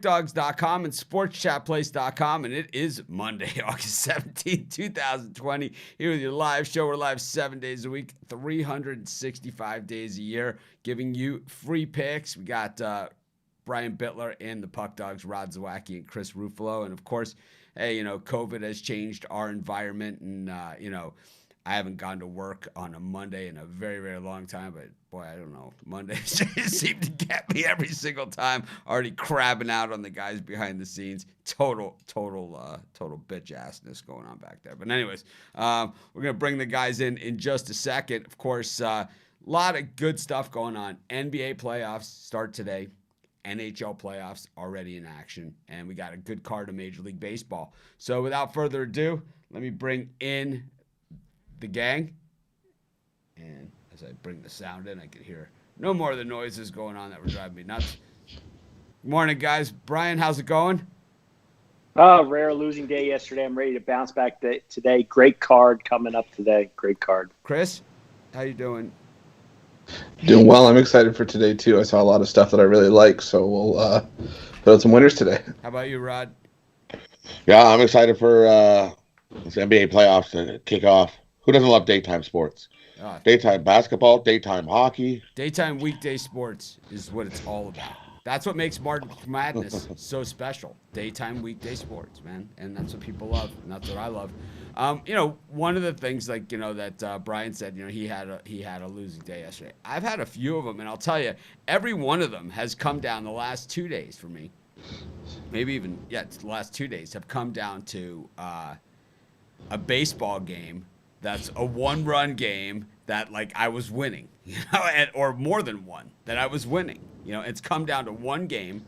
Dogs.com and sportschatplace.com, and it is Monday, August 17th, 2020. Here with your live show. We're live 7 days a week, 365 days a year, giving you free picks. We got Brian Bittler and the Puck Dogs, Rod Zawacki and Chris Ruffalo. And of course, hey, COVID has changed our environment, and I haven't gone to work on a Monday in a very, very long time, but boy, I don't know. Mondays seem to get me every single time. Already crabbing out on the guys behind the scenes. Total bitch assness going on back there. But anyways, we're going to bring the guys in just a second. Of course, a lot of good stuff going on. NBA playoffs start today. NHL playoffs already in action. And we got a good card of Major League Baseball. So without further ado, let me bring in the gang, and as I bring the sound in, I can hear no more of the noises going on that were driving me nuts. Good morning, guys. Brian, how's it going? Rare losing day yesterday. I'm ready to bounce back today. Great card coming up today. Great card. Chris, how you doing? Doing well. I'm excited for today too. I saw a lot of stuff that I really like, so we'll put out some winners today. How about you, Rod? Yeah, I'm excited for this NBA playoffs to kick off. Who doesn't love daytime sports? Daytime basketball, daytime hockey. Daytime weekday sports is what it's all about. That's what makes March Madness so special. Daytime weekday sports, man. And that's what people love. And that's what I love. One of the things that Brian said, he had a losing day yesterday. I've had a few of them, and I'll tell you, every one of them has come down the last 2 days for me. Maybe even, the last 2 days have come down to a baseball game that's a one-run game that, I was winning, or more than one, that I was winning. It's come down to one game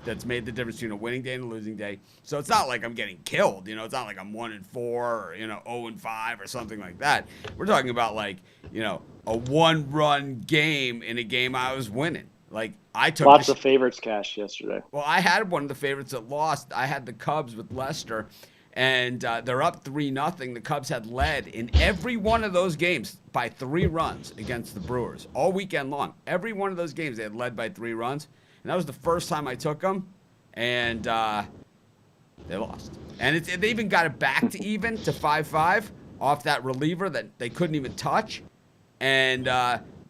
that's made the difference between a winning day and a losing day. So it's not like I'm getting killed. It's not like I'm 1-4 or, 0-5 or something like that. We're talking about, a one-run game in a game I was winning. I took lots of favorites cashed yesterday. Well, I had one of the favorites that lost. I had the Cubs with Lester. And they're up 3-0. The Cubs had led in every one of those games by 3 runs against the Brewers all weekend long. Every one of those games they had led by 3 runs. And that was the first time I took them. And they lost. And they even got it back to 5-5 off that reliever that they couldn't even touch. And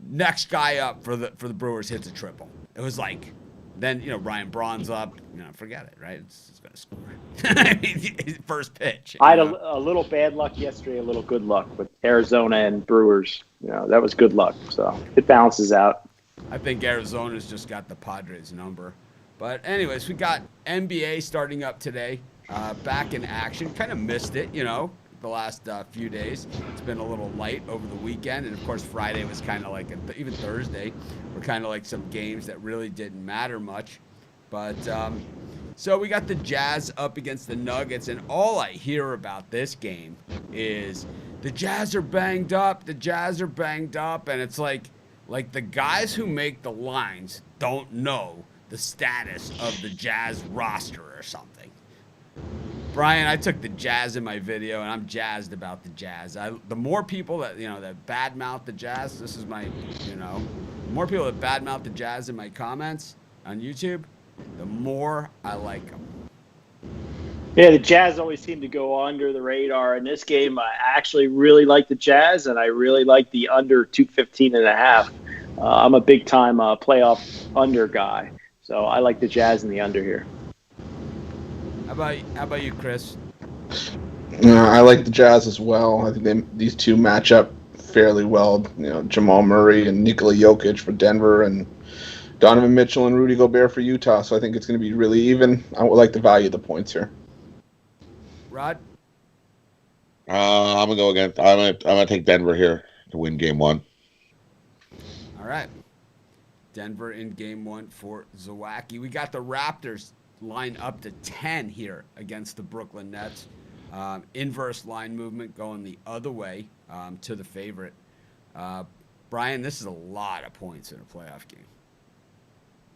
next guy up for the Brewers hits a triple. It was then, Ryan Braun's up. Forget it, right? It's going to score. I mean, first pitch. I had a little bad luck yesterday, a little good luck with Arizona and Brewers. That was good luck. So it balances out. I think Arizona's just got the Padres number. But anyways, we got NBA starting up today. Back in action. Kind of missed it, the last few days. It's been a little light over the weekend. And, of course, Friday was kind of even Thursday, were kind of some games that really didn't matter much. But so we got the Jazz up against the Nuggets, and all I hear about this game is the Jazz are banged up, and it's like the guys who make the lines don't know the status of the Jazz roster or something. Brian, I took the Jazz in my video, and I'm jazzed about the Jazz. The more people that that badmouth the Jazz, this is my the more people that badmouth the Jazz in my comments on YouTube, the more I like them. Yeah, the Jazz always seem to go under the radar. In this game, I actually really like the Jazz, and I really like the under 215.5. I'm a big-time playoff under guy, so I like the Jazz and the under here. How about you, Chris? I like the Jazz as well. I think these two match up fairly well. Jamal Murray and Nikola Jokic for Denver, and Donovan Mitchell and Rudy Gobert for Utah. So I think it's going to be really even. I would like the value of the points here. Rod? I'm gonna go against. I'm gonna take Denver here to win Game 1. All right, Denver in Game 1 for Zawacki. We got the Raptors line up to 10 here against the Brooklyn Nets. Inverse line movement going the other way to the favorite. Brian, this is a lot of points in a playoff game.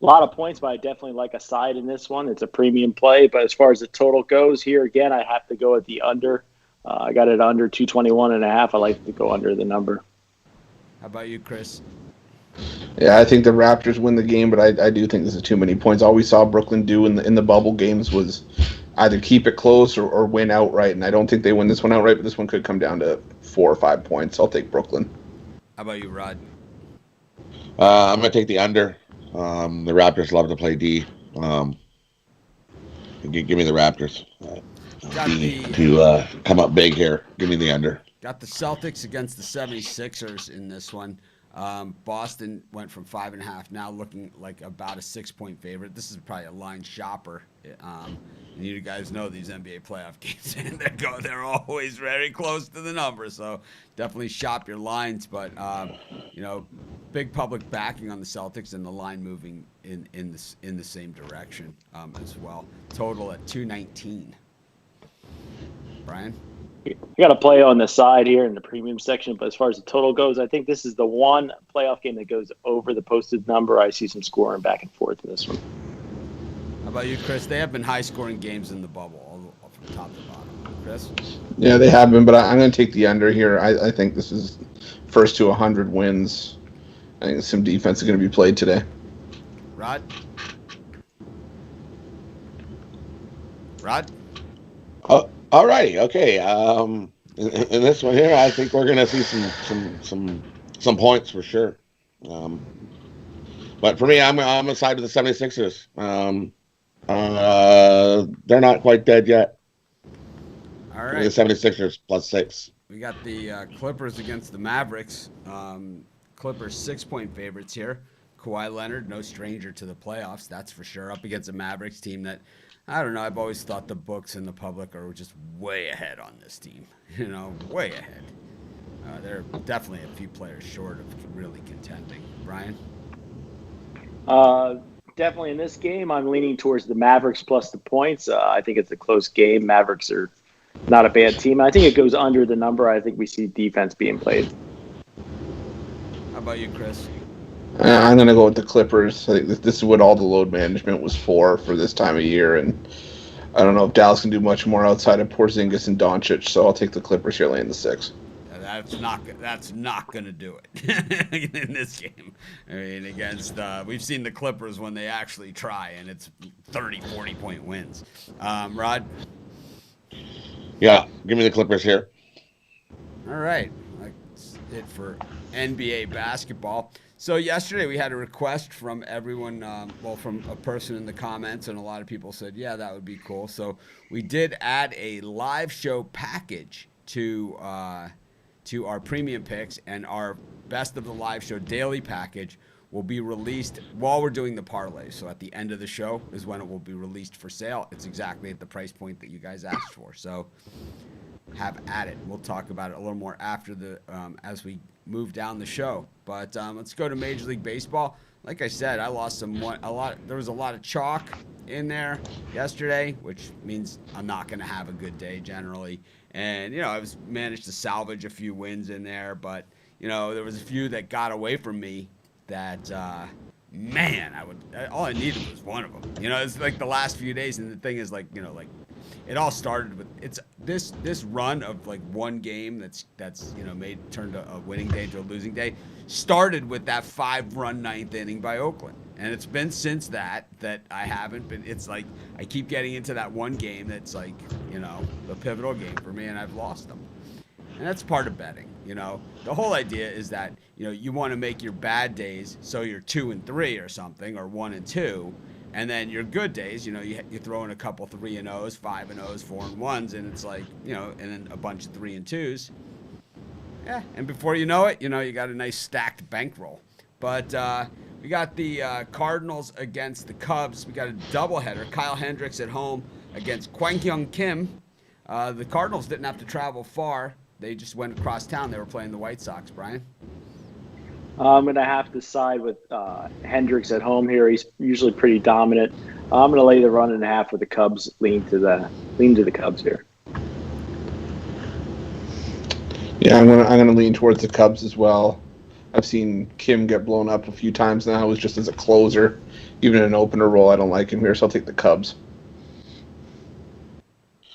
A lot of points, but I definitely like a side in this one. It's a premium play, but as far as the total goes, here again, I have to go at the under. I got it under 221.5. I like to go under the number. How about you, Chris? Yeah, I think the Raptors win the game, but I do think this is too many points. All we saw Brooklyn do in the bubble games was either keep it close or win outright, and I don't think they win this one outright, but this one could come down to 4 or 5 points. I'll take Brooklyn. How about you, Rod? I'm going to take the under. The Raptors love to play D. Give me the Raptors. To come up big here. Give me the under. Got the Celtics against the 76ers in this one. Boston went from 5.5, now looking like about a 6-point favorite. This is probably a line shopper. And you guys know these NBA playoff games, and they're always very close to the number. So definitely shop your lines. But big public backing on the Celtics, and the line moving in the same direction as well. Total at 219. Brian? You got to play on the side here in the premium section, but as far as the total goes, I think this is the one playoff game that goes over the posted number. I see some scoring back and forth in this one. How about you, Chris? They have been high-scoring games in the bubble, all from top to bottom. Chris? Yeah, they have been, but I'm going to take the under here. I think this is first to 100 wins. I think some defense is going to be played today. Rod? Rod? Oh, all righty. Okay. In this one here, I think we're going to see some points for sure. But for me, I'm on the side of the 76ers. They're not quite dead yet. All right. The 76ers +6. We got the Clippers against the Mavericks. Clippers 6-point favorites here. Kawhi Leonard, no stranger to the playoffs, that's for sure. Up against a Mavericks team that, I don't know, I've always thought the books and the public are just way ahead on this team. Way ahead. They're definitely a few players short of really contending. Brian? Definitely in this game, I'm leaning towards the Mavericks plus the points. I think it's a close game. Mavericks are not a bad team. I think it goes under the number. I think we see defense being played. How about you, Chris? I'm going to go with the Clippers. I think this is what all the load management was for this time of year, and I don't know if Dallas can do much more outside of Porzingis and Doncic, so I'll take the Clippers here laying the 6. That's not going to do it in this game. I mean, we've seen the Clippers when they actually try, and it's 30, 40-point wins. Rod? Yeah, give me the Clippers here. All right. That's it for NBA basketball. So yesterday we had a request from everyone, from a person in the comments, and a lot of people said, yeah, that would be cool. So we did add a live show package to our premium picks, and our best of the live show daily package will be released while we're doing the parlay. So at the end of the show is when it will be released for sale. It's exactly at the price point that you guys asked for. So have at it. We'll talk about it a little more after as we move down the show. But let's go to Major League Baseball. Like I said, I lost there was a lot of chalk in there yesterday, which means I'm not going to have a good day generally. And, I managed to salvage a few wins in there, but, there was a few that got away from me that, all I needed was one of them. It's like the last few days, and the thing is, it all started with this run of one game that's turned a winning day to a losing day started with that 5-run ninth inning by Oakland, and it's been since that I haven't been. It's like I keep getting into that one game that's the pivotal game for me, and I've lost them, and that's part of betting. The whole idea is that you want to make your bad days so you're 2 and 3 or something, or 1 and 2. And then your good days, you throw in a couple 3 and 0s, 5 and 0s, 4 and 1s, and it's and then a bunch of 3 and 2s. Yeah, and before you know it, you got a nice stacked bankroll. But we got the Cardinals against the Cubs. We got a doubleheader. Kyle Hendricks at home against Kwang-Hyun Kim. The Cardinals didn't have to travel far. They just went across town. They were playing the White Sox. Brian? I'm going to have to side with Hendricks at home here. He's usually pretty dominant. I'm going to lay the 1.5 with the Cubs, lean to the Cubs here. Yeah, I'm going to lean towards the Cubs as well. I've seen Kim get blown up a few times now. It was just as a closer, even in an opener role. I don't like him here, so I'll take the Cubs.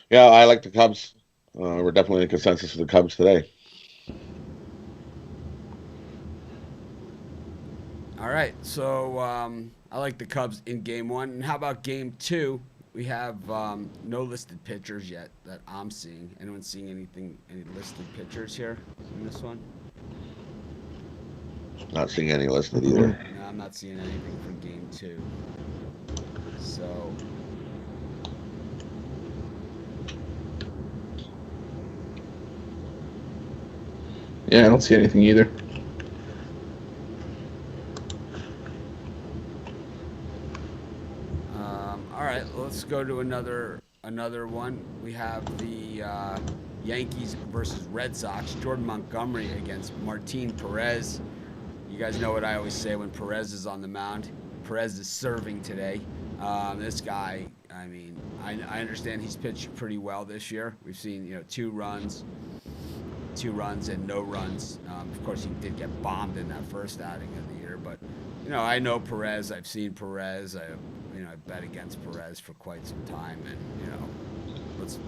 Yeah, I like the Cubs. We're definitely in consensus for the Cubs today. All right, so I like the Cubs in Game 1. And how about Game 2? We have no listed pitchers yet that I'm seeing. Anyone seeing any listed pitchers here in this one? Not seeing any listed either. No, I'm not seeing anything for Game 2. So... Yeah, I don't see anything either. All right, let's go to another one. We have the Yankees versus Red Sox. Jordan Montgomery against Martin Perez. You guys know what I always say when Perez is on the mound. Perez is serving today. This guy, I mean, I understand he's pitched pretty well this year. We've seen, 2 runs and no runs. Of course, he did get bombed in that first outing of the year, but I know Perez. I've seen Perez. I bet against Perez for quite some time, and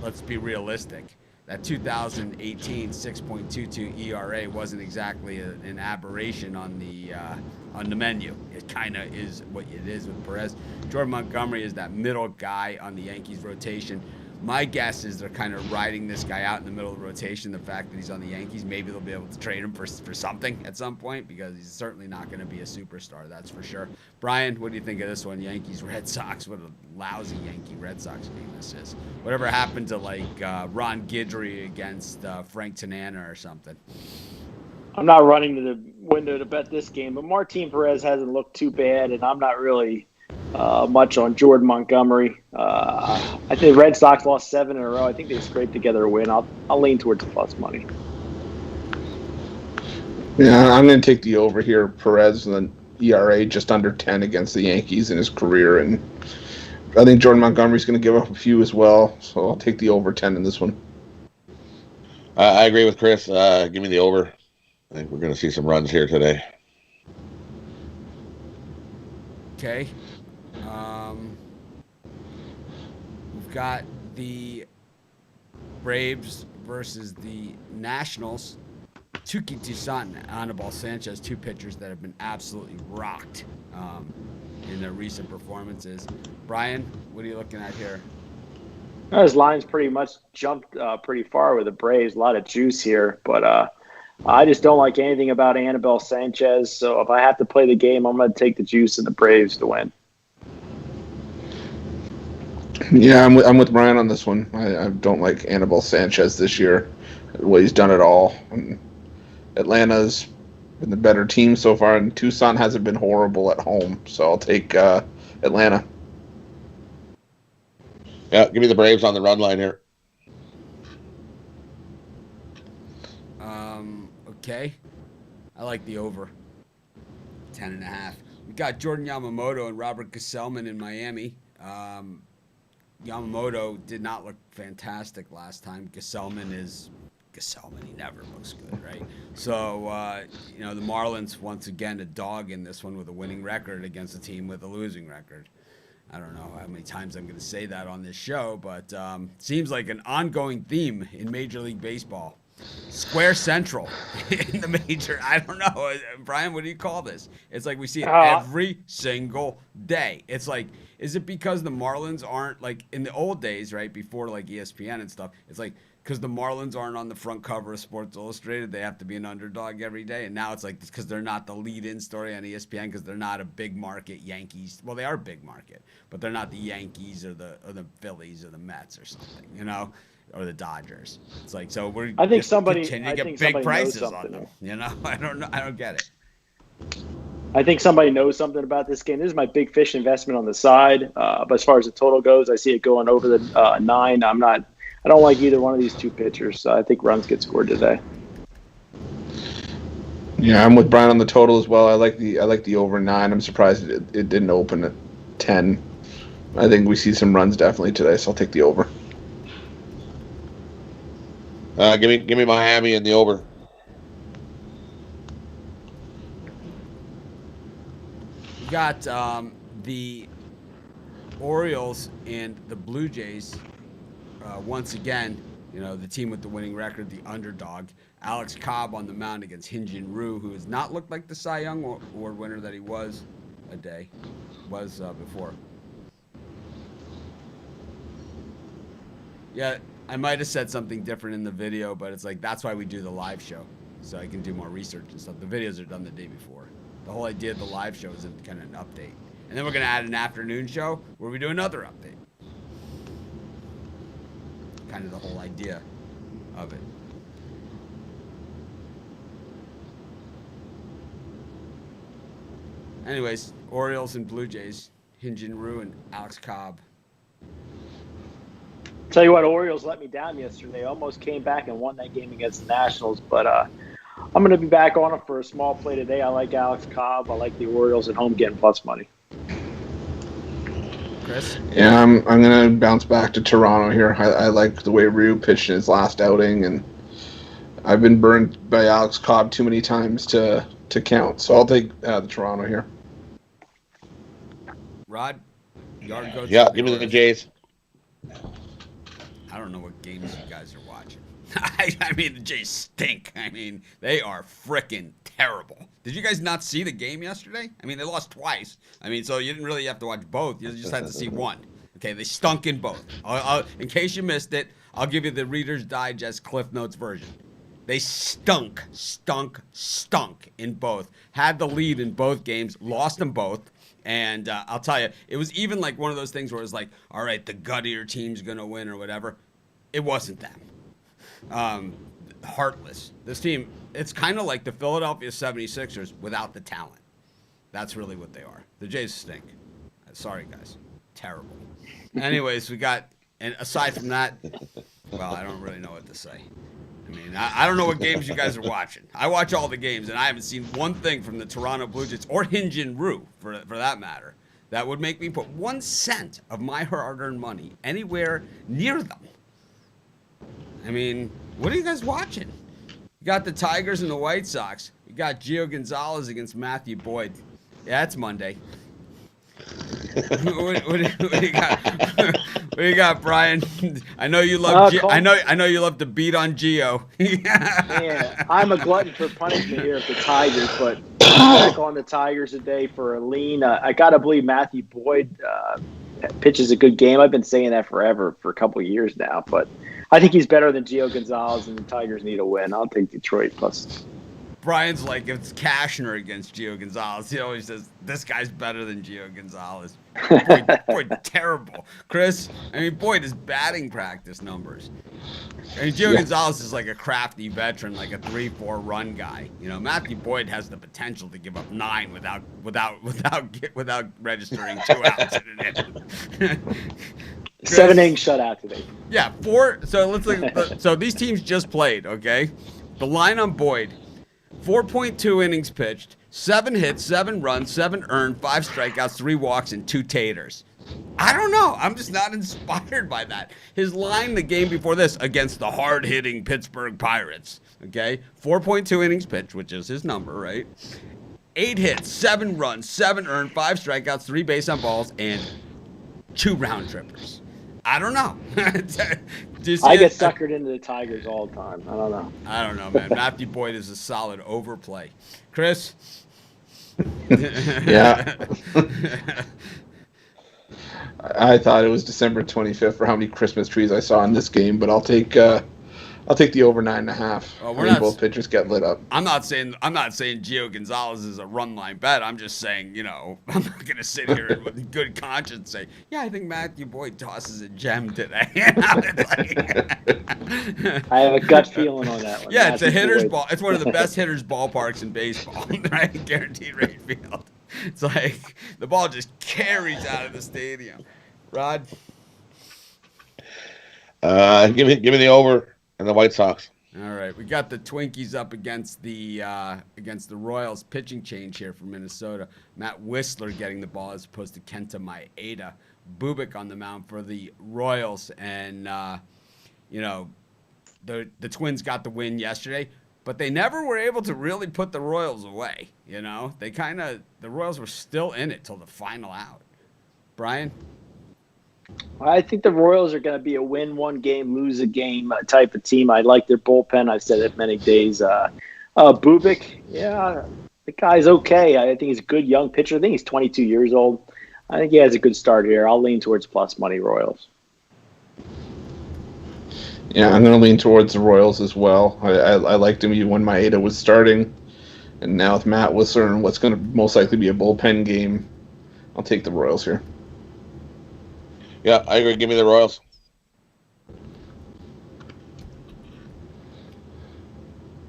let's be realistic. That 2018 6.22 ERA wasn't exactly an aberration on the menu. It kind of is what it is with Perez. Jordan Montgomery is that middle guy on the Yankees rotation. My guess is they're kind of riding this guy out in the middle of the rotation. The fact that he's on the Yankees, maybe they'll be able to trade him for something at some point, because he's certainly not going to be a superstar, that's for sure. Brian, what do you think of this one? Yankees-Red Sox. What a lousy Yankee-Red Sox game this is. Whatever happened to Ron Guidry against Frank Tanana or something? I'm not running to the window to bet this game, but Martin Perez hasn't looked too bad, and I'm not really much on Jordan Montgomery. I think the Red Sox lost 7 in a row. I think they scraped together a win. I'll lean towards the plus money. Yeah, I'm going to take the over here. Perez and the ERA just under 10 against the Yankees in his career, and I think Jordan Montgomery's going to give up a few as well, so I'll take the over 10 in this one. I agree with Chris. Give me the over. I think we're going to see some runs here today. Okay. We've got the Braves versus the Nationals. Tuki Toussaint and Anibal Sanchez, 2 pitchers that have been absolutely rocked in their recent performances. Brian, what are you looking at here? His line's pretty much jumped pretty far with the Braves. A lot of juice here, but I just don't like anything about Anibal Sanchez. So if I have to play the game, I'm going to take the juice and the Braves to win. Yeah, I'm with Brian on this one. I don't like Anibal Sanchez this year. What he's done at all. And Atlanta's been the better team so far, and Tucson hasn't been horrible at home. So I'll take Atlanta. Yeah, give me the Braves on the run line here. Okay. I like the over. 10.5. We got Jordan Yamamoto and Robert Gesellman in Miami. Yamamoto did not look fantastic last time. Gesellman, he never looks good, right? So, the Marlins, once again, a dog in this one with a winning record against a team with a losing record. I don't know how many times I'm going to say that on this show, but seems like an ongoing theme in Major League Baseball. Square Central in the major. I don't know. Brian, what do you call this? It's like we see it every single day. It's like, is it because the Marlins aren't like in the old days, right? Before like ESPN and stuff. It's like because the Marlins aren't on the front cover of Sports Illustrated, they have to be an underdog every day. And now it's like because they're not the lead-in story on ESPN because they're not a big market Yankees. Well, they are a big market, but they're not the Yankees or the Phillies or the Mets or something, or the Dodgers. It's like, so we're I think somebody continue to get big prices on them. I don't know. I don't get it. I think somebody knows something about this game. This is my big fish investment on the side. But as far as the total goes, I see it going over the 9. I don't like either one of these 2 pitchers. So I think runs get scored today. Yeah, I'm with Brian on the total as well. I like the over 9. I'm surprised it didn't open at 10. I think we see some runs definitely today, so I'll take the over. Give me Miami and the over. We got the Orioles and the Blue Jays once again You know, the team with the winning record, the underdog. Alex Cobb on the mound against Hyun-Jin Ryu, who has not looked like the Cy Young Award winner that he was before. Yeah, I might have said something different in the video, but it's like that's why we do the live show, so I can do more research and stuff. The videos are done the day before. The whole idea of the live show is kind of an update. And then we're going to add an afternoon show where we do another update. Kind of the whole idea of it. Anyways, Orioles and Blue Jays, Hyun-Jin Ryu and Alex Cobb. Tell you what, Orioles let me down yesterday. Almost came back and won that game against the Nationals, but I'm going to be back on it for a small play today. I like Alex Cobb. I like the Orioles at home getting plus money. Chris? Yeah, I'm going to bounce back to Toronto here. I like the way Ryu pitched in his last outing, and I've been burned by Alex Cobb too many times to count. So I'll take the Toronto here. Rod? Yard goes Yeah, give me the Jays. I don't know what games you guys are watching. I mean, the Jays stink. I mean, they are frickin' terrible. Did you guys not see the game yesterday? I mean, they lost twice. I mean, so you didn't really have to watch both. You just had to see one. Okay, they stunk in both. In case you missed it, I'll give you the Reader's Digest Cliff Notes version. They stunk in both. Had the lead in both games, lost them both. And I'll tell you, it was even like one of those things where it was like, all right, the guttier team's going to win or whatever. It wasn't them. Heartless. This team, it's kind of like the Philadelphia 76ers without the talent. That's really what they are. The Jays stink. Sorry, guys. Terrible. Anyways, we got, and aside from that, well, I don't really know what to say. I mean, I don't know what games you guys are watching. I watch all the games, and I haven't seen one thing from the Toronto Blue Jays or Hyun-Jin Ryu, for that matter, that would make me put 1 cent of my hard-earned money anywhere near them. I mean, what are you guys watching? You got the Tigers and the White Sox. You got Gio Gonzalez against Matthew Boyd. Yeah, it's Monday. What do you got? What do you got, Brian? I know you love. I know you love to beat on Gio. Yeah, I'm a glutton for punishment here at the Tigers, but back on the Tigers today for a lean. I gotta believe Matthew Boyd pitches a good game. I've been saying that forever, for a couple of years now, but I think he's better than Gio Gonzalez, and the Tigers need a win. I'll take Detroit plus. Brian's like, if it's Cashner against Gio Gonzalez, he always says, this guy's better than Gio Gonzalez. Boyd, terrible. Chris, I mean, Boyd is batting practice numbers. I mean, Gio Gonzalez is like a crafty veteran, like a 3-4 run guy. You know, Matthew Boyd has the potential to give up 9 without registering 2 outs in an inning. 7 innings shutout today. Yeah, 4. So let's look. So these teams just played, okay? The line on Boyd, 4.2 innings pitched, 7 hits, 7 runs, 7 earned, 5 strikeouts, 3 walks, and 2 taters. I don't know. I'm just not inspired by that. His line the game before this against the hard-hitting Pittsburgh Pirates, okay? 4.2 innings pitched, which is his number, right? 8 hits, 7 runs, 7 earned, 5 strikeouts, 3 base on balls, and 2 round trippers. I don't know. I get suckered into the Tigers all the time. I don't know, man. Matthew Boyd is a solid overplay. Chris? Yeah. I thought it was December 25th for how many Christmas trees I saw in this game, but I'll take the over 9.5. I think both pitchers get lit up. I'm not saying Gio Gonzalez is a run line bet. I'm just saying, you know, I'm not going to sit here and with good conscience say, yeah, I think Matthew Boyd tosses a gem today. I have a gut feeling on that one. Yeah, Matthew, it's a hitter's ball. It's one of the best hitter's ballparks in baseball, right? Guaranteed rate field. It's like the ball just carries out of the stadium. Rod? Give me the over. And the White Sox. All right, we got the Twinkies up against the Royals. Pitching change here for Minnesota. Matt Whistler getting the ball as opposed to Kenta Maeda. Bubik on the mound for the Royals, and you know, the Twins got the win yesterday, but they never were able to really put the Royals away. You know, the Royals were still in it till the final out. Brian? I think the Royals are going to be a win one game, lose a game type of team. I like their bullpen. I've said it many days. Bubik, yeah, the guy's okay. I think he's a good young pitcher. I think he's 22 years old. I think he has a good start here. I'll lean towards plus money Royals. Yeah, I'm going to lean towards the Royals as well. I liked him even when Maeda was starting. And now with Matt Whistler and what's going to most likely be a bullpen game, I'll take the Royals here. Yeah, I agree. Give me the Royals.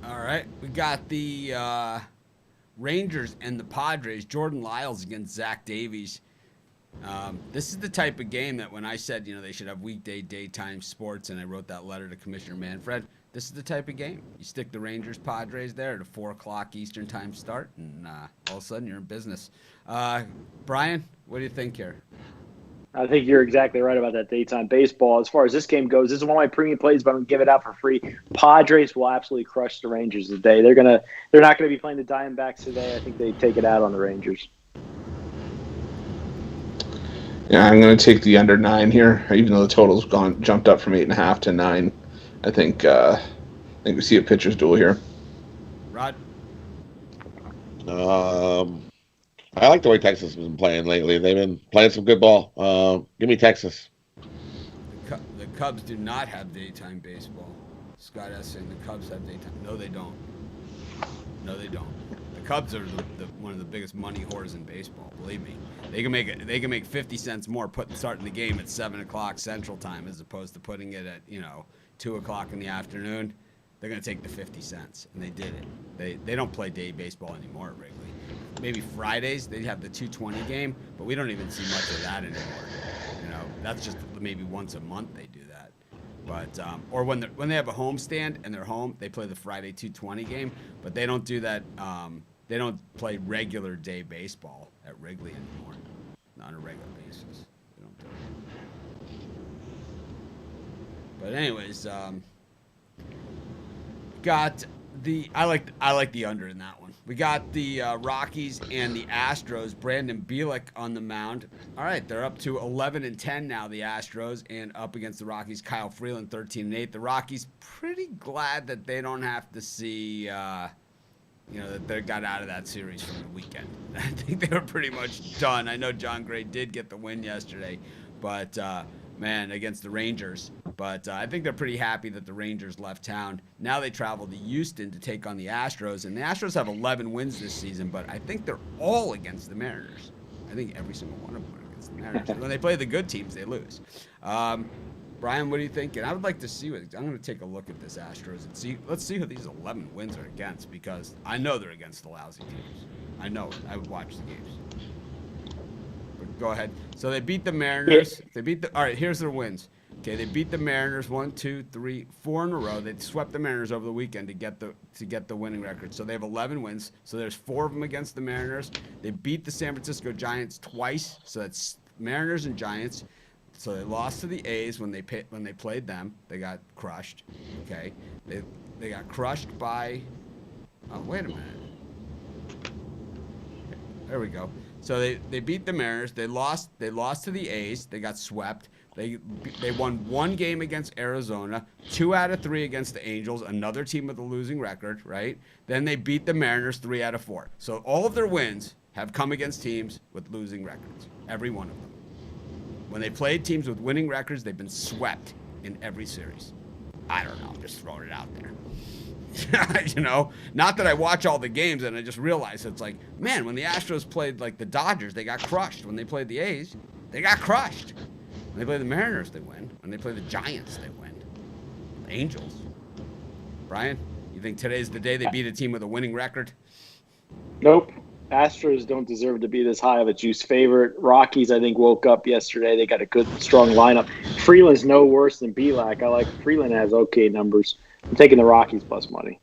All right. We got the Rangers and the Padres. Jordan Lyles against Zach Davies. This is the type of game that when I said, they should have weekday, daytime sports, and I wrote that letter to Commissioner Manfred, this is the type of game. You stick the Rangers Padres there at a 4 o'clock Eastern time start, and all of a sudden you're in business. Brian, what do you think here? I think you're exactly right about that daytime baseball. As far as this game goes, this is one of my premium plays, but I'm going to give it out for free. Padres will absolutely crush the Rangers today. They're not going to be playing the Diamondbacks today. I think they take it out on the Rangers. Yeah, I'm going to take the under 9 here, even though the total's jumped up from 8.5 to 9. I think we see a pitcher's duel here. Rod? I like the way Texas has been playing lately. They've been playing some good ball. Give me Texas. The Cubs do not have daytime baseball. Scott S. saying the Cubs have daytime. No, they don't. The Cubs are one of the biggest money whores in baseball. Believe me, they can make 50 cents more starting the game at 7 o'clock Central Time as opposed to putting it at 2 o'clock in the afternoon. They're gonna take the 50 cents, and they did it. They don't play day baseball anymore at Wrigley. Maybe Fridays they have the 2:20 game, but we don't even see much of that anymore. That's just maybe once a month they do that. But or when they have a home stand and they're home, they play the Friday 2:20 game, but they don't do that. They don't play regular day baseball at Wrigley anymore, not on a regular basis. They don't do it. But anyways, got the I like the under in that one. We got the Rockies and the Astros. Brandon Bielik on the mound. All right, they're up to 11-10 now, the Astros, and up against the Rockies. Kyle Freeland 13-8. The Rockies pretty glad that they don't have to see, that they got out of that series from the weekend. I think they were pretty much done. I know John Gray did get the win yesterday, but against the Rangers. But I think they're pretty happy that the Rangers left town. Now they travel to Houston to take on the Astros. And the Astros have 11 wins this season, but I think they're all against the Mariners. I think every single one of them are against the Mariners. When they play the good teams, they lose. Brian, what do you think? And I would like to see I'm going to take a look at this Astros and see. Let's see who these 11 wins are against, because I know they're against the lousy teams. I know it. I would watch the games. Go ahead. So they beat the Mariners. All right, here's their wins. Okay, they beat the Mariners 1, 2, 3, 4 in a row. They swept the Mariners over the weekend to get the winning record. So they have 11 wins. So there's 4 of them against the Mariners. They beat the San Francisco Giants twice. So that's Mariners and Giants. So they lost to the A's when they played them. They got crushed. Okay, they got crushed by. Oh, wait a minute. There we go. So they beat the Mariners. They lost to the A's. They got swept. They won 1 game against Arizona, 2 out of 3 against the Angels, another team with a losing record, right? Then they beat the Mariners 3 out of 4. So all of their wins have come against teams with losing records, every one of them. When they played teams with winning records, they've been swept in every series. I don't know. I'm just throwing it out there. Not that I watch all the games, and I just realized it's like, man, when the Astros played like the Dodgers, they got crushed. When they played the A's, they got crushed. When they play the Mariners, they win. When they play the Giants, they win. The Angels. Brian, you think today's the day they beat a team with a winning record? Nope. Astros don't deserve to be this high of a juice favorite. Rockies, I think, woke up yesterday. They got a good, strong lineup. Freeland's no worse than Bielak. I like Freeland has okay numbers. I'm taking the Rockies plus money.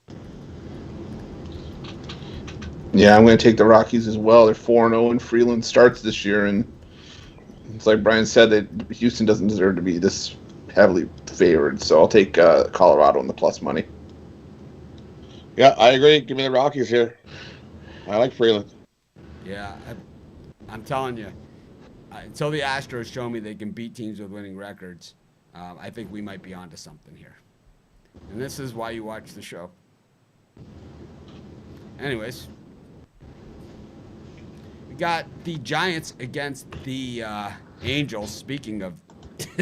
Yeah, I'm going to take the Rockies as well. They're 4-0 in Freeland starts this year, and it's like Brian said, that Houston doesn't deserve to be this heavily favored. So I'll take Colorado on the plus money. Yeah, I agree. Give me the Rockies here. I like Freeland. Yeah, I'm telling you, until the Astros show me they can beat teams with winning records, I think we might be onto something here. And this is why you watch the show. Anyways, we got the Giants against the Angels. Speaking of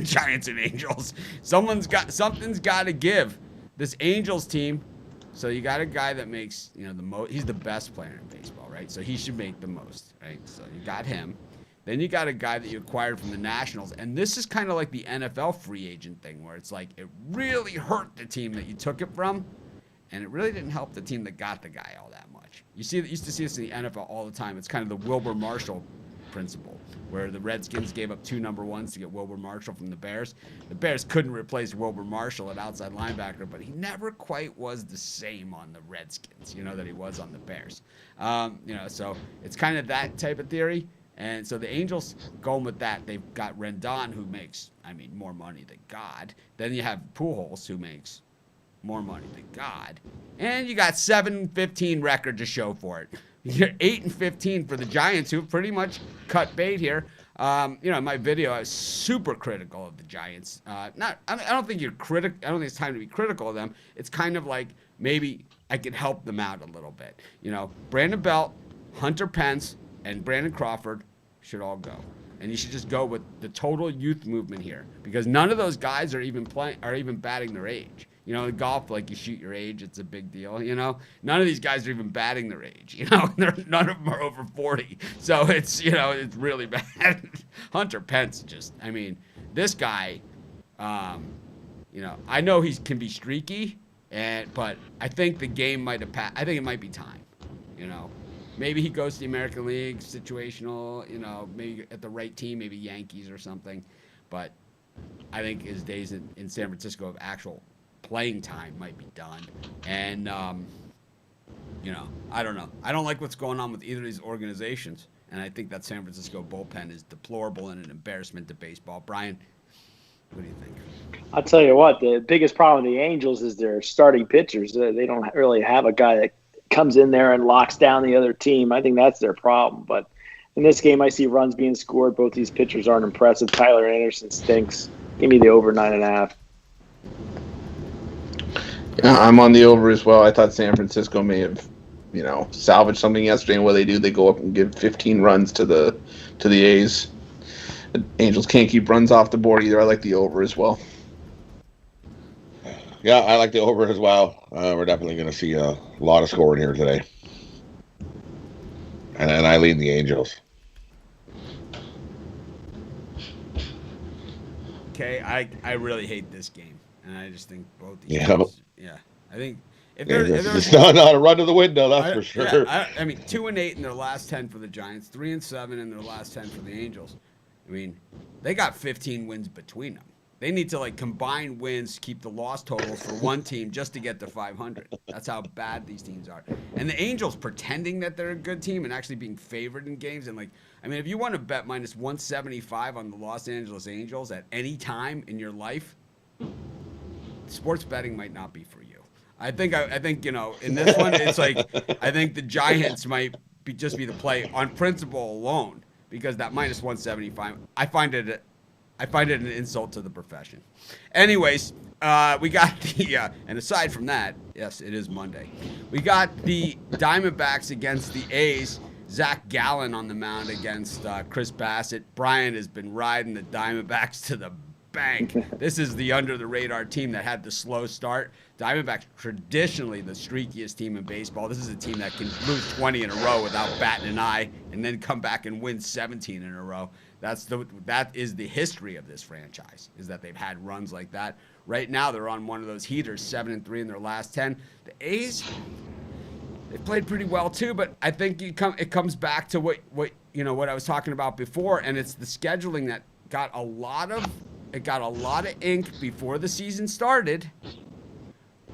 Giants and Angels, something's got to give. This Angels team. So you got a guy that makes, the most. He's the best player in baseball, right? So he should make the most, right? So you got him. Then you got a guy that you acquired from the Nationals. And this is kind of like the NFL free agent thing where it's like it really hurt the team that you took it from. And it really didn't help the team that got the guy all that much. Used to see this in the NFL all the time. It's kind of the Wilbur Marshall principle, where the Redskins gave up 2 number ones to get Wilbur Marshall from the Bears. The Bears couldn't replace Wilbur Marshall at outside linebacker, but he never quite was the same on the Redskins, that he was on the Bears. So it's kind of that type of theory. And so the Angels going with that. They've got Rendon, who makes, more money than God. Then you have Pujols, who makes more money than God. And you got 7-15 record to show for it. You're 8-15 for the Giants, who pretty much cut bait here. In my video, I was super critical of the Giants. I don't think you're critical. I don't think it's time to be critical of them. It's kind of like maybe I could help them out a little bit. Brandon Belt, Hunter Pence, and Brandon Crawford should all go. And you should just go with the total youth movement here, because none of those guys are even batting their age. In golf, like you shoot your age, it's a big deal. None of these guys are even batting their age. None of them are over 40. So it's it's really bad. Hunter Pence this guy, I know he can be streaky, but I think the game might have passed. I think it might be time. Maybe he goes to the American League, situational. Maybe at the right team, maybe Yankees or something. But I think his days in San Francisco of actual playing time might be done. And, I don't know. I don't like what's going on with either of these organizations. And I think that San Francisco bullpen is deplorable and an embarrassment to baseball. Brian, what do you think? I'll tell you what, the biggest problem with the Angels is their starting pitchers. They don't really have a guy that comes in there and locks down the other team. I think that's their problem. But in this game, I see runs being scored. Both these pitchers aren't impressive. Tyler Anderson stinks. Give me the over 9.5. Yeah, I'm on the over as well. I thought San Francisco may have, salvaged something yesterday. And what they do, they go up and give 15 runs to the A's. The Angels can't keep runs off the board either. I like the over as well. Yeah, I like the over as well. We're definitely going to see a lot of scoring here today. And I lean the Angels. Okay, I really hate this game. And I just think both these teams. Yeah. I think it's not a run to the window, that's for sure. Yeah, 2-8 in their last 10 for the Giants, 3-7 in their last 10 for the Angels. They got 15 wins between them. They need to combine wins, keep the loss totals for one team just to get to 500. That's how bad these teams are. And the Angels pretending that they're a good team and actually being favored in games. And if you want to bet minus 175 on the Los Angeles Angels at any time in your life, sports betting might not be for you. I think in this one it's I think the Giants might just be the play on principle alone, because that minus 175, I find it an insult to the profession. Anyways, we got the and aside from that, yes, it is Monday. We got the Diamondbacks against the A's. Zach Gallen on the mound against Chris Bassett. Brian has been riding the Diamondbacks to the bank. This is the under-the-radar team that had the slow start. Diamondbacks traditionally the streakiest team in baseball. This is a team that can lose 20 in a row without batting an eye and then come back and win 17 in a row. That is the history of this franchise, is that they've had runs like that. Right now they're on one of those heaters, 7-3 in their last 10. The A's, they've played pretty well too, but I think it comes back to what I was talking about before, and it's the scheduling that got a lot of ink before the season started,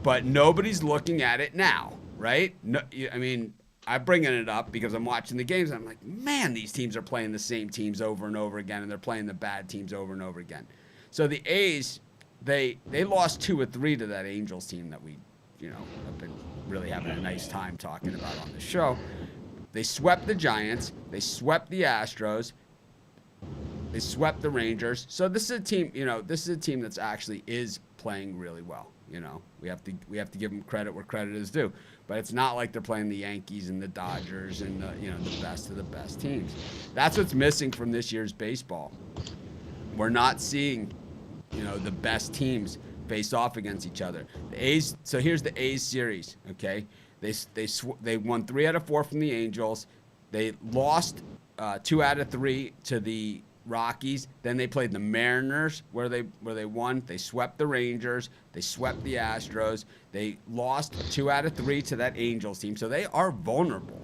but nobody's looking at it now, right? No, I'm bringing it up because I'm watching the games, and I'm like, man, these teams are playing the same teams over and over again, and they're playing the bad teams over and over again. So the A's, they lost 2 or 3 to that Angels team that we, have been really having a nice time talking about on the show. They swept the Giants. They swept the Astros. They swept the Rangers. So this is a team, this is a team that's actually is playing really well. We have to give them credit where credit is due. But it's not like they're playing the Yankees and the Dodgers and the best of the best teams. That's what's missing from this year's baseball. We're not seeing, the best teams face off against each other. The A's. So here's the A's series. Okay, they won 3 out of 4 from the Angels. They lost 2 out of 3 to the Rockies. Then they played the Mariners where they won. They swept the Rangers. They swept the Astros. They lost 2 out of 3 to that Angels team. So they are vulnerable,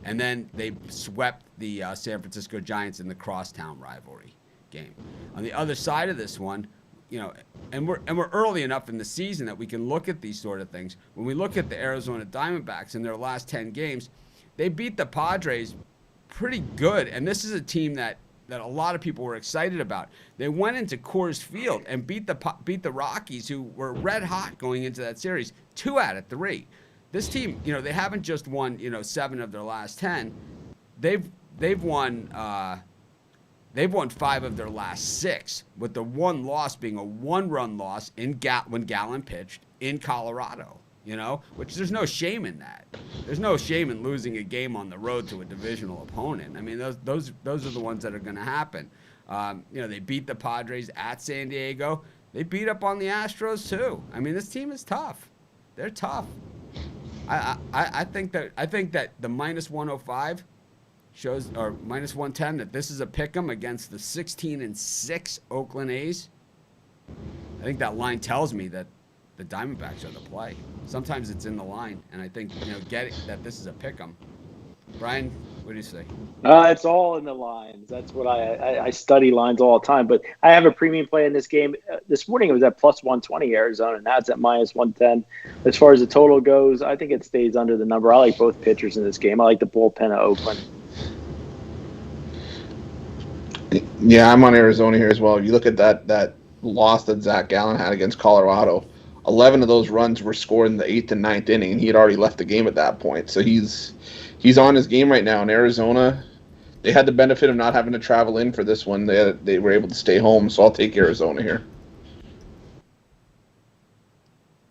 And then they swept the San Francisco Giants in the crosstown rivalry game. On the other side of this one, and we're early enough in the season that we can look at these sort of things. When we look at the Arizona Diamondbacks in their last 10 games, they beat the Padres pretty good. And this is a team that a lot of people were excited about. They went into Coors Field and beat the Rockies, who were red hot going into that series, 2 out of 3. This team, they haven't just won, 7 of their last 10. They've won 5 of their last 6, with the one loss being a 1-run loss when Gallen pitched in Colorado. Which there's no shame in that. There's no shame in losing a game on the road to a divisional opponent. I mean, those are the ones that are going to happen. They beat the Padres at San Diego. They beat up on the Astros too. I mean, this team is tough. They're tough. I think that the -105 shows, or -110, that this is a pick'em against the 16-6 Oakland A's. I think that line tells me that the Diamondbacks are the play. Sometimes it's in the line, and I think that this is a pick'em. Brian, what do you say? It's all in the lines. That's what I study lines all the time. But I have a premium play in this game. This morning it was at +120 Arizona, and now it's at -110. As far as the total goes, I think it stays under the number. I like both pitchers in this game. I like the bullpen of Oakland. Yeah, I'm on Arizona here as well. If you look at that loss that Zach Gallen had against Colorado, 11 of those runs were scored in the 8th and 9th inning, and he had already left the game at that point. So he's on his game right now. In Arizona, they had the benefit of not having to travel in for this one. They were able to stay home, so I'll take Arizona here.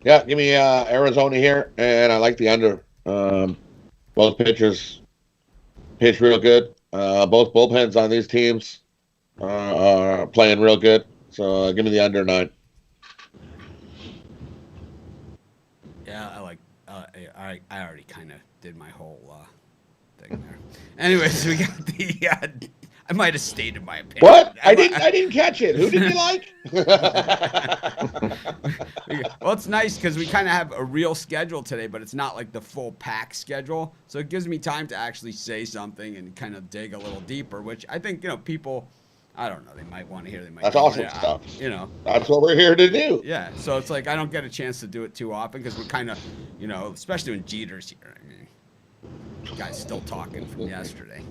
Yeah, give me Arizona here, and I like the under. Both pitchers pitch real good. Both bullpens on these teams are playing real good. So give me the under 9. Yeah, I already kind of did my whole thing there. Anyways, we got the. I might have stated my opinion. What? I didn't catch it. Who did you like? Well, it's nice because we kind of have a real schedule today, but it's not like the full pack schedule. So it gives me time to actually say something and kind of dig a little deeper, which I think people. I don't know. They might want to hear. They might. That's awesome stuff. That's what we're here to do. Yeah. So it's like I don't get a chance to do it too often because we're kind of, especially when Jeter's here. I mean, the guy's still talking from yesterday.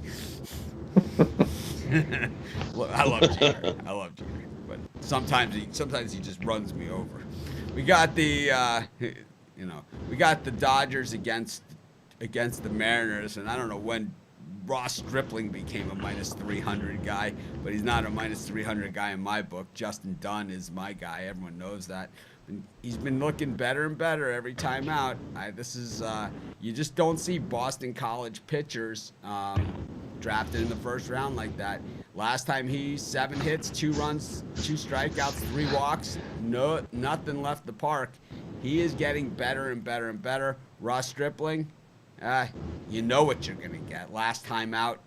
Look, I love Jeter. But sometimes he just runs me over. We got the Dodgers against the Mariners, and I don't know when Ross Stripling became a -300 guy, but he's not a -300 guy in my book. Justin Dunn is my guy. Everyone knows that. And he's been looking better and better every time out. You just don't see Boston College pitchers drafted in the first round like that. Last time 7 hits, 2 runs, 2 strikeouts, 3 walks, nothing left the park. He is getting better and better and better. Ross Stripling, you know what you're going to get. Last time out,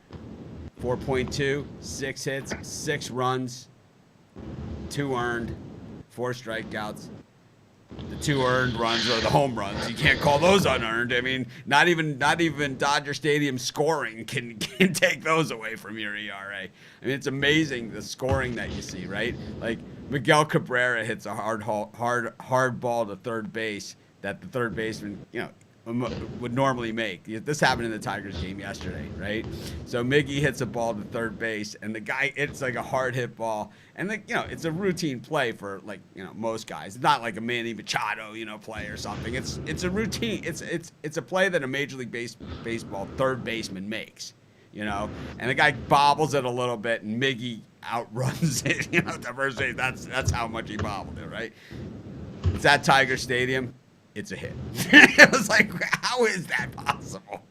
4.2, 6 hits, 6 runs, 2 earned, 4 strikeouts. The 2 earned runs are the home runs. You can't call those unearned. I mean, not even Dodger Stadium scoring can take those away from your ERA. I mean, it's amazing the scoring that you see, right? Like Miguel Cabrera hits a hard ball to third base that the third baseman, would normally make. This happened in the Tigers game yesterday, right? So Miggy hits a ball to third base, and the guy, it's like a hard hit ball, and it's a routine play for most guys. It's not like a Manny Machado, play or something. It's a routine. It's a play that a Major League Baseball third baseman makes. you know, and the guy bobbles it a little bit, and Miggy outruns it, you know, at the first base. That's how much he bobbled it, right? It's at Tiger Stadium. It's a hit. It was like, how is that possible?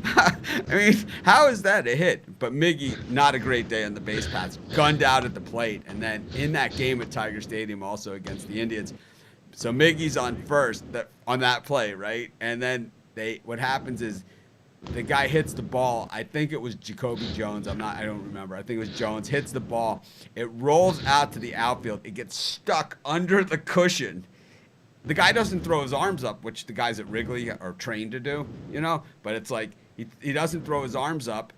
I mean, how is that a hit? But Miggy, not a great day on the base paths, gunned out at the plate, and then in that game at Tiger Stadium, also against the Indians. So Miggy's on first on that play, right? And then what happens is the guy hits the ball. I think it was Jacoby Jones. I don't remember. I think it was Jones. Hits the ball. It rolls out to the outfield. It gets stuck under the cushion. The guy doesn't throw his arms up, which the guys at Wrigley are trained to do, you know? But it's like he doesn't throw his arms up.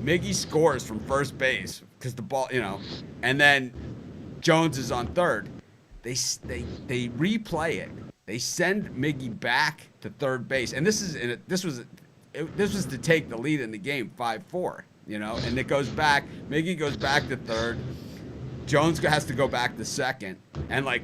Miggy scores from first base because the ball, you know, and then Jones is on third. They replay it. They send Miggy back to third base, and this was to take the lead in the game, 5-4, you know, and it goes back. Miggy goes back to third. Jones has to go back to second, and like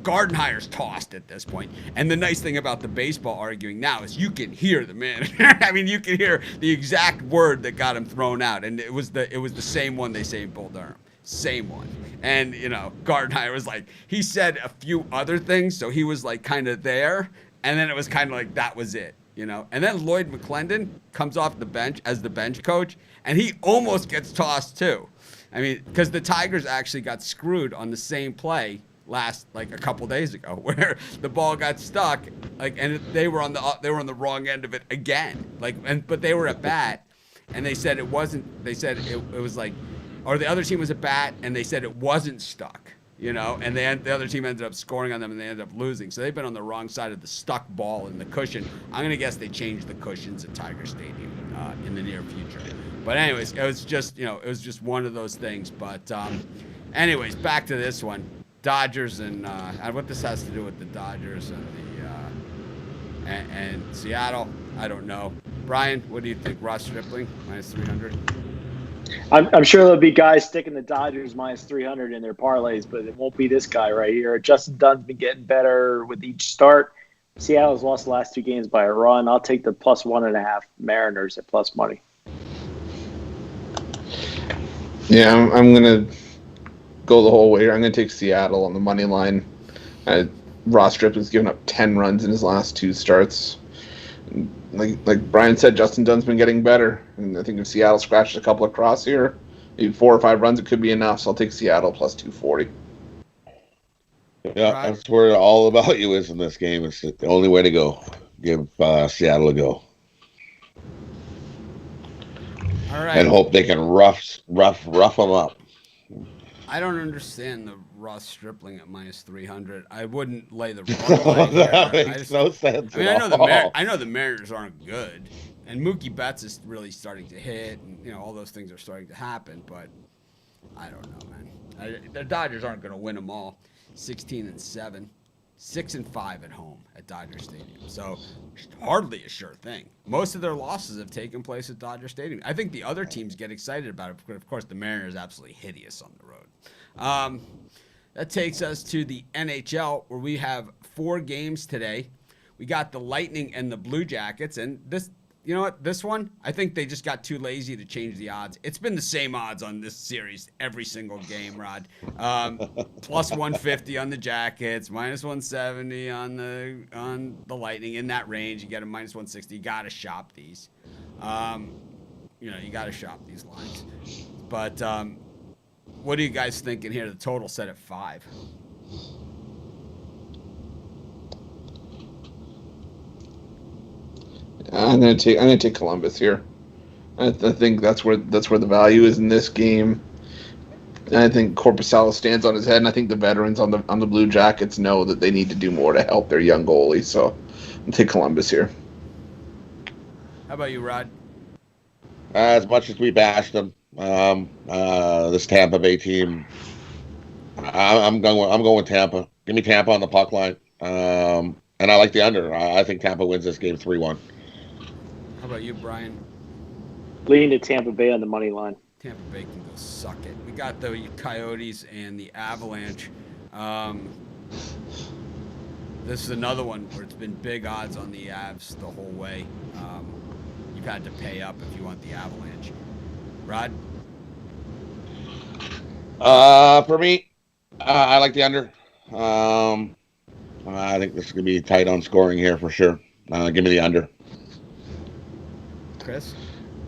Gardenhire's tossed at this point. And the nice thing about the baseball arguing now is you can hear the manager. I mean, you can hear the exact word that got him thrown out, and it was the same one they say in Bull Durham. Same one. And, you know, Gardenhire was like, he said a few other things, so he was like kind of there, and then it was kind of like that was it, you know. And then Lloyd McClendon comes off the bench as the bench coach, and he almost gets tossed too. I mean, because the Tigers actually got screwed on the same play like a couple days ago, where the ball got stuck, like, and they were on the wrong end of it again, like, but they were at bat, and they said it wasn't. They said it was like, or the other team was at bat, and they said it wasn't stuck, you know, and the other team ended up scoring on them, and they ended up losing. So they've been on the wrong side of the stuck ball in the cushion. I'm gonna guess they changed the cushions at Tiger Stadium in the near future. But anyways, it was just one of those things. But anyways, back to this one. Dodgers and what this has to do with the Dodgers and the and Seattle, I don't know. Brian, what do you think? Ross Stripling -300. I'm sure there'll be guys sticking the Dodgers -300 in their parlays, but it won't be this guy right here. Justin Dunn's been getting better with each start. Seattle's lost the last 2 games by a run. I'll take the +1.5 Mariners at plus money. Yeah, I'm gonna go the whole way here. I'm going to take Seattle on the money line. Ross Stripling's given up 10 runs in his last 2 starts. Like Brian said, Justin Dunn's been getting better. And I think if Seattle scratches a couple across here, maybe 4 or 5 runs, it could be enough. So I'll take Seattle +240. Yeah, that's where all the value is in this game. It's the only way to go. Give Seattle a go. All right. And hope they can rough them up. I don't understand the Ross Stripling at -300. I wouldn't lay the wrong leg That there. makes no sense. I mean, I know the Mariners aren't good, and Mookie Betts is really starting to hit, and you know all those things are starting to happen. But I don't know, man. The Dodgers aren't going to win them all. 16-7, 6-5 at home at Dodger Stadium. So hardly a sure thing. Most of their losses have taken place at Dodger Stadium. I think the other teams get excited about it, but of course the Mariners absolutely hideous on the road. That takes us to the NHL, where we have 4 games today. We got the Lightning and the Blue Jackets, and this, you know what, this one, I think they just got too lazy to change the odds. It's been the same odds on this series every single game, Rod. +150 on the Jackets, -170 on the Lightning. In that range, you get a -160. You got to shop these. You got to shop these lines. But what are you guys thinking here? The total set at 5. I'm gonna take Columbus here. I think that's where the value is in this game. And I think Korpisalo stands on his head, and I think the veterans on the Blue Jackets know that they need to do more to help their young goalie. So I'll take Columbus here. How about you, Rod? As much as we bashed them, this Tampa Bay team, I'm going with Tampa. Give me Tampa on the puck line, and I like the under. I think Tampa wins this game 3-1. How about you, Brian? Lean to Tampa Bay on the money line. Tampa Bay can go suck it. We got the Coyotes and the Avalanche. This is another one where it's been big odds on the Avs the whole way. you've had to pay up if you want the Avalanche. Rod? For me, I like the under. I think this is going to be tight on scoring here for sure. Give me the under. Chris?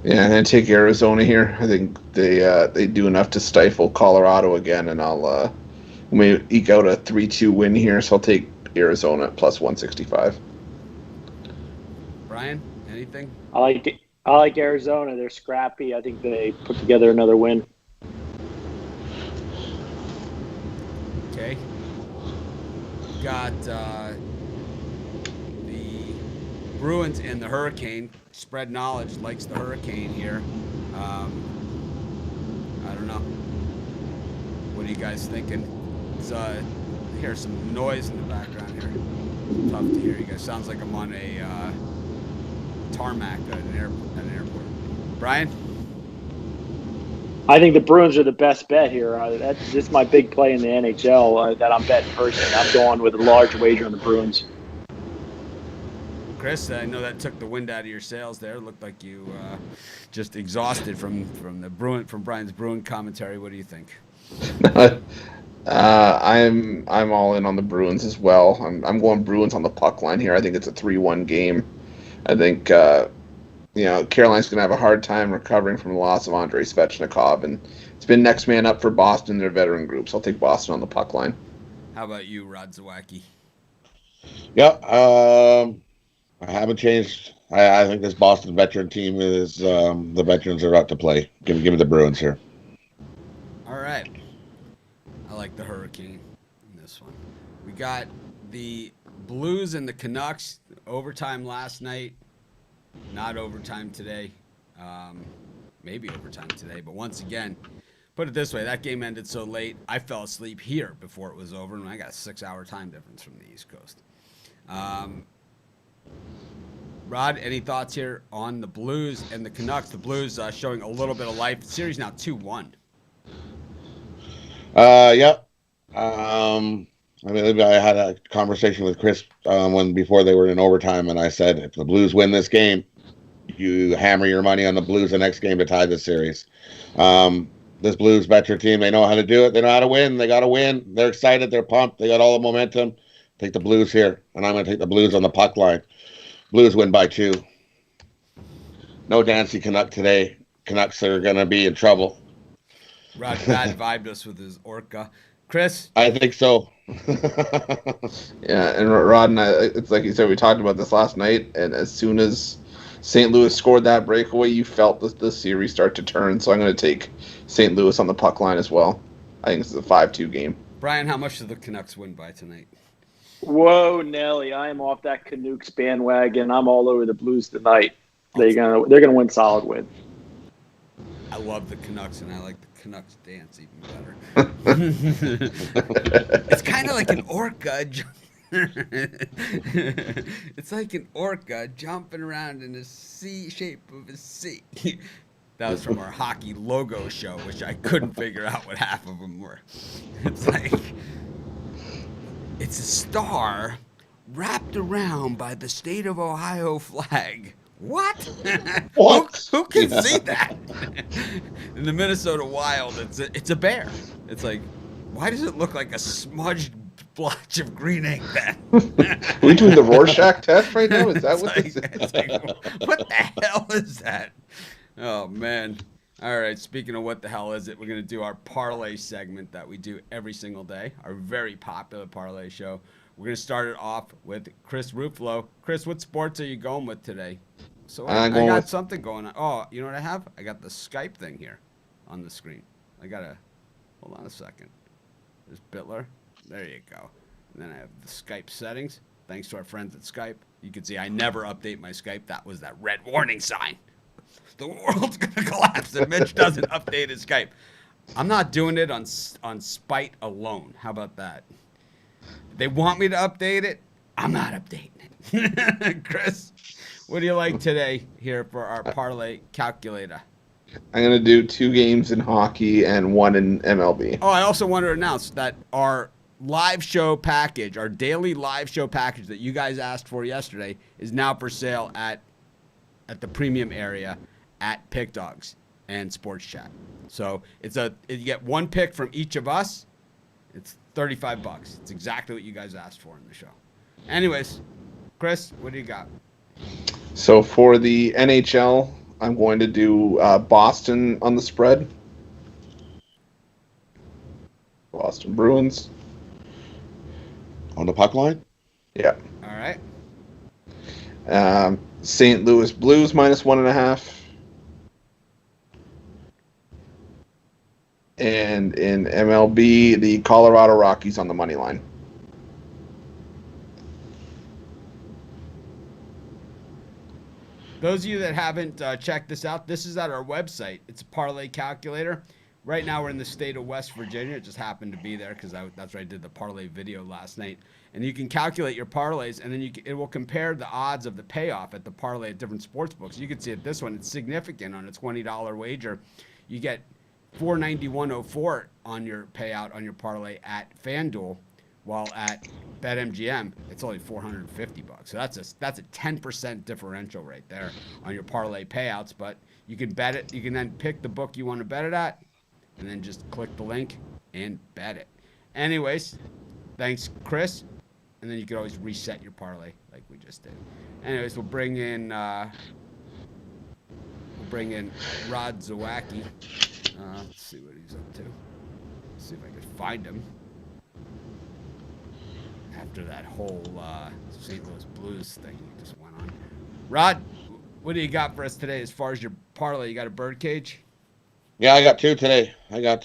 Yeah, I'm going to take Arizona here. I think they do enough to stifle Colorado again, and I'll may eke out a 3-2 win here, so I'll take Arizona at plus 165. Brian, anything? I like Arizona. They're scrappy. I think they put together another win. Okay. Got the Bruins and the Hurricane. Spread knowledge likes the Hurricane here. I don't know. What are you guys thinking? It's hear some noise in the background here. Tough to hear you guys. Sounds like I'm on a tarmac at an airport. Brian? I think the Bruins are the best bet here. This is my big play in the NHL that I'm betting personally. I'm going with a large wager on the Bruins. Chris, I know that took the wind out of your sails there. It looked like you just exhausted from Brian's Bruin commentary. What do you think? I'm all in on the Bruins as well. I'm going Bruins on the puck line here. I think it's a 3-1 game. I think Carolina's going to have a hard time recovering from the loss of Andrei Svechnikov, and it's been next man up for Boston, their veteran group. So I'll take Boston on the puck line. How about you, Rod Zawacki? Yeah, I haven't changed. I think this Boston veteran team is the veterans are out to play. Give me the Bruins here. All right. I like the Hurricane in this one. We got the Blues and the Canucks. Overtime last night. Not overtime today. Maybe overtime today. But once again, put it this way. That game ended so late, I fell asleep here before it was over. And I got a 6-hour time difference from the East Coast. Rod, any thoughts here on the Blues and the Canucks? The Blues showing a little bit of life. The series now 2-1. Yeah. I had a conversation with Chris before they were in overtime, and I said, if the Blues win this game, you hammer your money on the Blues the next game to tie the series. This Blues veteran team, they know how to do it. They know how to win. They got to win. They're excited. They're pumped. They got all the momentum. Take the Blues here, and I'm going to take the Blues on the puck line. Blues win by 2. No Dancy Canuck today. Canucks are going to be in trouble. Rod bad vibed us with his Orca. Chris? I think so. Yeah, and Rod and I, it's like you said, we talked about this last night, and as soon as St. Louis scored that breakaway, you felt the series start to turn, so I'm going to take St. Louis on the puck line as well. I think this is a 5-2 game. Brian, how much do the Canucks win by tonight? Whoa, Nelly! I am off that Canucks bandwagon. I'm all over the Blues tonight. They're gonna win solid win. I love the Canucks, and I like the Canucks dance even better. It's kind of like an orca. It's like an orca jumping around in a C shape of a C. That was from our hockey logo show, which I couldn't figure out what half of them were. It's like, it's a star wrapped around by the state of Ohio flag. What? What? Who can see that? In the Minnesota Wild, it's a bear. It's like, why does it look like a smudged blotch of green ink then? Are we doing the Rorschach test right now? Is that what this is? It's like, what the hell is that? Oh, man. All right, speaking of what the hell is it, we're going to do our parlay segment that we do every single day, our very popular parlay show. We're going to start it off with Chris Ruffalo. Chris, what sports are you going with today? So I got something going on. Oh, you know what I have? I got the Skype thing here on the screen. Hold on a second. There's Bitler. There you go. And then I have the Skype settings. Thanks to our friends at Skype. You can see I never update my Skype. That was that red warning sign. The world's going to collapse if Mitch doesn't update his Skype. I'm not doing it on spite alone. How about that? They want me to update it. I'm not updating it. Chris, what do you like today here for our parlay calculator? I'm going to do 2 games in hockey and 1 in MLB. Oh, I also want to announce that our live show package, our daily live show package that you guys asked for yesterday, is now for sale at at the premium area at Pick Dogs and Sports Chat. So you get one pick from each of us. It's $35. It's exactly what you guys asked for in the show. Anyways, Chris, what do you got? So for the NHL, I'm going to do Boston on the spread. Boston Bruins. On the puck line? Yeah. All right. St. Louis Blues -1.5. And in MLB, the Colorado Rockies on the money line. Those of you that haven't checked this out, this is at our website. It's a parlay calculator. Right now we're in the state of West Virginia. It just happened to be there because that's where I did the parlay video last night. And you can calculate your parlays, and then it will compare the odds of the payoff at the parlay at different sports books. You can see at this one, it's significant on a $20 wager. You get $491.04 on your payout on your parlay at FanDuel, while at BetMGM it's only $450. So that's a 10% differential right there on your parlay payouts. But you can bet it. You can then pick the book you want to bet it at, and then just click the link and bet it. Anyways, thanks, Chris. And then you can always reset your parlay like we just did. Anyways, we'll bring in Rod Zawacki. Let's see what he's up to. Let's see if I can find him. After that whole St. Louis Blues thing he just went on. Rod, what do you got for us today as far as your parlay? You got a birdcage? Yeah, I got two today. I got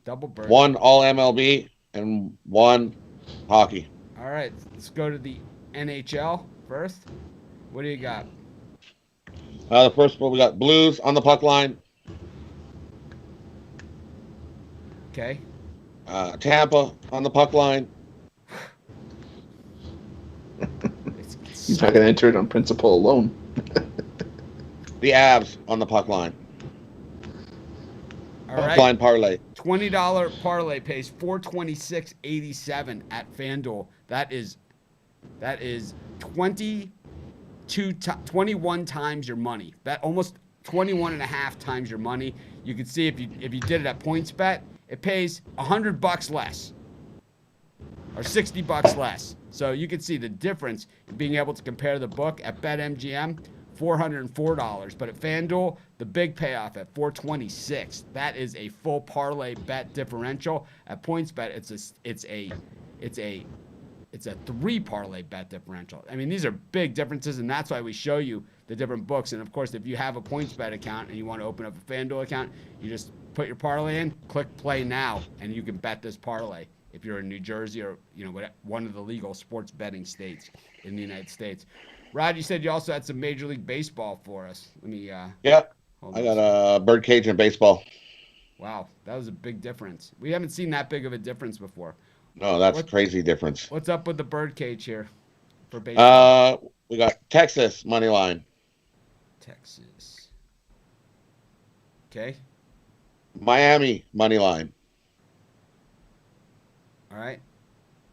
Double bird. one all MLB and one hockey. All right, let's go to the NHL first. What do you got? The first one, we got Blues on the puck line. Okay. Tampa on the puck line. He's not going to enter it on principle alone. The Avs on the puck line. All Puck right. line parlay. $20 parlay pays $426.87 at FanDuel. That is 21 times your money. That almost 21 and a half times your money. You can see if you did it at PointsBet, it pays $100 less or $60 less. So you can see the difference in being able to compare the book at BetMGM, $404, but at FanDuel, the big payoff at $426. That is a full parlay bet differential. At PointsBet, it's a 3 parlay bet differential. I mean, these are big differences, and that's why we show you the different books. And of course, if you have a PointsBet account and you want to open up a FanDuel account, you just put your parlay in, click play now, and you can bet this parlay if you're in New Jersey or one of the legal sports betting states in the United States. Rod, you said you also had some Major League Baseball for us. Let me. Yeah, I got a birdcage in baseball. Wow, that was a big difference. We haven't seen that big of a difference before. No, that's crazy difference. What's up with the birdcage here for baseball? We got Texas money line. Texas. Okay. Miami money line. All right.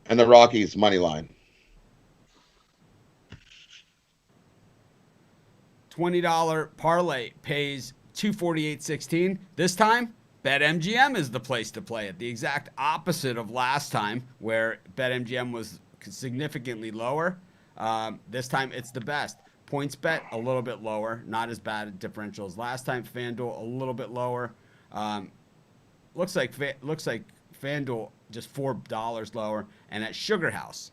And the Rockies money line. $20 parlay pays $248.16. This time, BetMGM is the place to play it. The exact opposite of last time, where BetMGM was significantly lower. This time, it's the best. PointsBet a little bit lower, not as bad a differential as last time. FanDuel a little bit lower. Looks like FanDuel just $4 lower, and at Sugar House,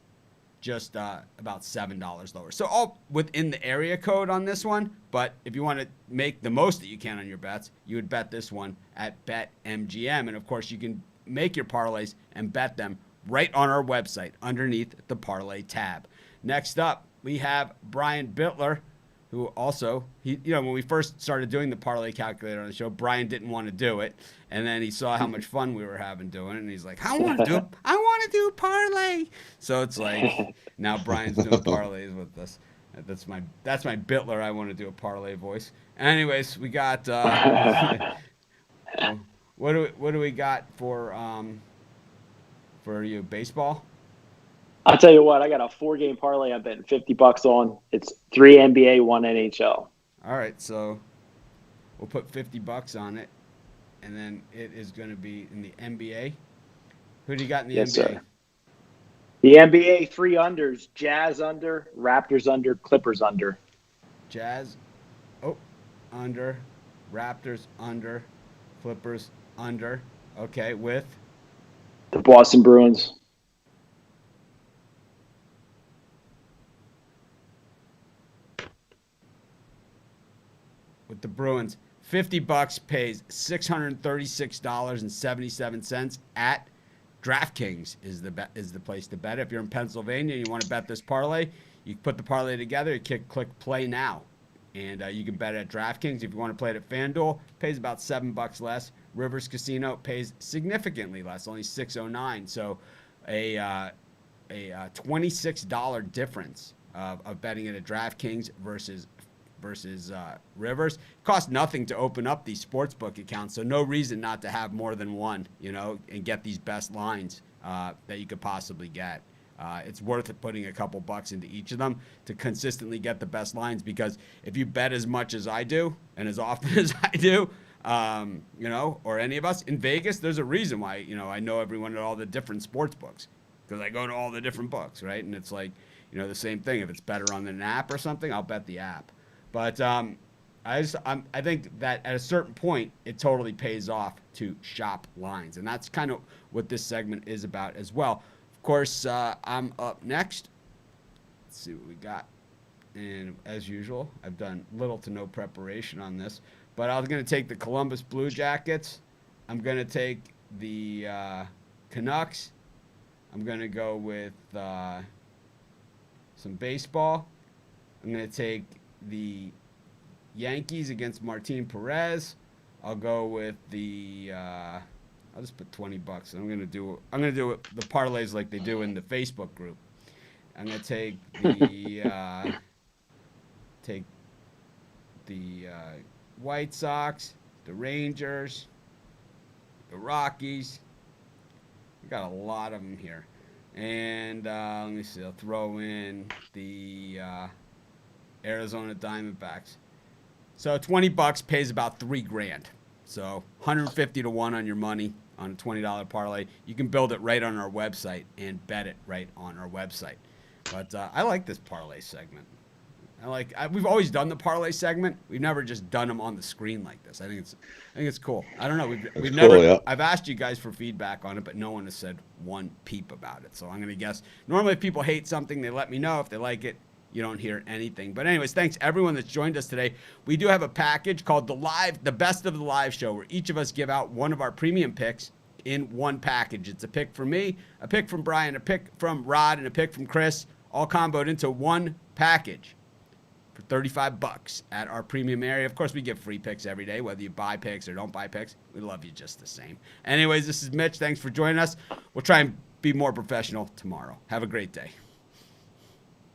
just about $7 lower. So all within the area code on this one, but if you want to make the most that you can on your bets, you would bet this one at BetMGM. And of course, you can make your parlays and bet them right on our website underneath the parlay tab. Next up, we have Brian Bittler, who also, when we first started doing the parlay calculator on the show, Brian didn't want to do it. And then he saw how much fun we were having doing it, and he's like, I want to do a parlay. So it's like, now Brian's doing parlays with us. That's my Bittler, I want to do a parlay voice. Anyways, we got, what do we got for you, baseball? I'll tell you what, I got a 4-game parlay I'm betting $50 on. It's 3 NBA, 1 NHL. All right, so we'll put $50 on it, and then it is going to be in the NBA. Who do you got in the Yes, NBA? sir. The NBA, 3 unders: Jazz under, Raptors under, Clippers under. Jazz, under, Raptors under, Clippers under. Okay, with The Boston Bruins. the Bruins. $50 pays $636.77 at DraftKings is the place to bet. If you're in Pennsylvania and you want to bet this parlay, you put the parlay together. You click play now, and you can bet at DraftKings. If you want to play it at FanDuel, it pays about $7 less. Rivers Casino pays significantly less, only $6.09. So a $26 difference of betting it at DraftKings versus Rivers. It costs nothing to open up these sportsbook accounts, so no reason not to have more than one, and get these best lines that you could possibly get. It's worth it putting a couple bucks into each of them to consistently get the best lines, because if you bet as much as I do and as often as I do, or any of us in Vegas, there's a reason why, I know everyone at all the different sports books, because I go to all the different books, right? And it's like, the same thing. If it's better on an app or something, I'll bet the app. But I think that at a certain point, it totally pays off to shop lines. And that's kind of what this segment is about as well. Of course, I'm up next. Let's see what we got. And as usual, I've done little to no preparation on this. But I was going to take the Columbus Blue Jackets. I'm going to take the Canucks. I'm going to go with some baseball. I'm going to take the Yankees against Martin Perez. I'll go with the I'll just put $20. I'm gonna do the parlays like they do in the Facebook group. I'm gonna take the White Sox, the Rangers, the Rockies. We got a lot of them here. And let me see, I'll throw in the Arizona Diamondbacks. So $20 pays about $3,000. So 150 to 1 on your money on a $20 parlay. You can build it right on our website and bet it right on our website. But I like this parlay segment. We've always done the parlay segment. We've never just done them on the screen like this. I think it's cool. I don't know. We've never. Cool, yeah. I've asked you guys for feedback on it, but no one has said one peep about it. So I'm gonna guess. Normally, if people hate something, they let me know. If they like it, you don't hear anything. But anyways, thanks everyone that's joined us today. We do have a package called the Best of the Live Show, where each of us give out one of our premium picks in one package. It's a pick from me, a pick from Brian, a pick from Rod, and a pick from Chris, all comboed into one package for $35 at our premium area. Of course, we give free picks every day, whether you buy picks or don't buy picks. We love you just the same. Anyways, this is Mitch. Thanks for joining us. We'll try and be more professional tomorrow. Have a great day.